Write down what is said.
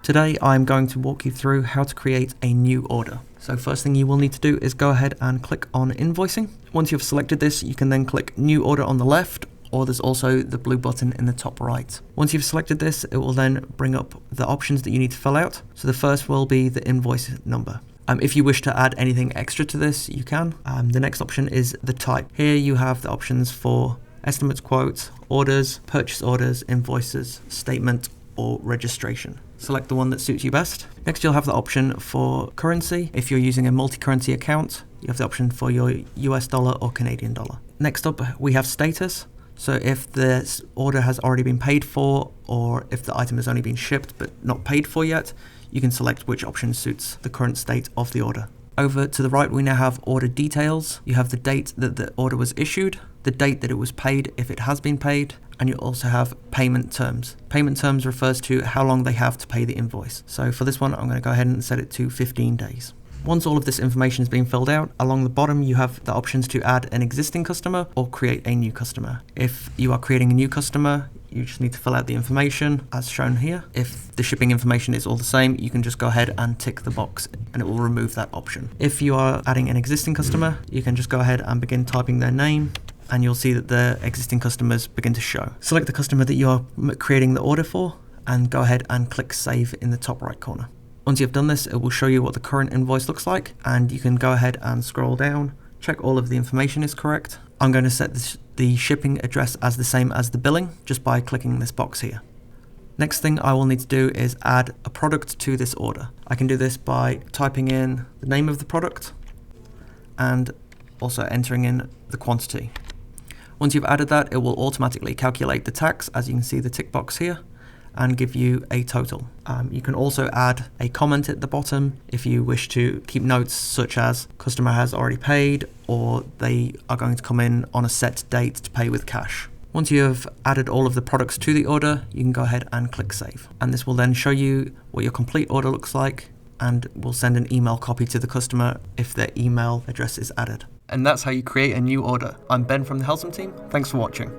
Today I'm going to walk you through how to create a new order. So first thing you will need to do is go ahead and click on invoicing. Once you've selected this, you can then click new order on the left, or there's also the blue button in the top right. Once you've selected this, it will then bring up the options that you need to fill out. So the first will be the invoice number. If you wish to add anything extra to this, you can. The next option is the type. Here you have the options for estimates, quotes, orders, purchase orders, invoices, statement, or registration. Select the one that suits you best. Next, you'll have the option for currency. If you're using a multi-currency account, you have the option for your US dollar or Canadian dollar. Next up, we have status. So if the order has already been paid for, or if the item has only been shipped but not paid for yet, you can select which option suits the current state of the order. Over to the right, we now have order details. You have the date that the order was issued, the date that it was paid if it has been paid, and you also have payment terms. Payment terms refers to how long they have to pay the invoice. So for this one, I'm going to go ahead and set it to 15 days. Once all of this information has been filled out, along the bottom you have the options to add an existing customer or create a new customer. If you are creating a new customer, you just need to fill out the information as shown here. If the shipping information is all the same, you can just go ahead and tick the box and it will remove that option. If you are adding an existing customer, you can just go ahead and begin typing their name, and you'll see that the existing customers begin to show. Select the customer that you are creating the order for and go ahead and click save in the top right corner. Once you've done this, it will show you what the current invoice looks like, and you can go ahead and scroll down, check all of the information is correct. I'm going to set the shipping address as the same as the billing just by clicking this box here. Next thing I will need to do is add a product to this order. I can do this by typing in the name of the product and also entering in the quantity. Once you've added that, it will automatically calculate the tax, as you can see the tick box here, and give you a total. You can also add a comment at the bottom if you wish to keep notes such as customer has already paid, or they are going to come in on a set date to pay with cash. Once you have added all of the products to the order, you can go ahead and click save. And this will then show you what your complete order looks like, and will send an email copy to the customer if their email address is added. And that's how you create a new order. I'm Ben from the Helcim team. Thanks for watching.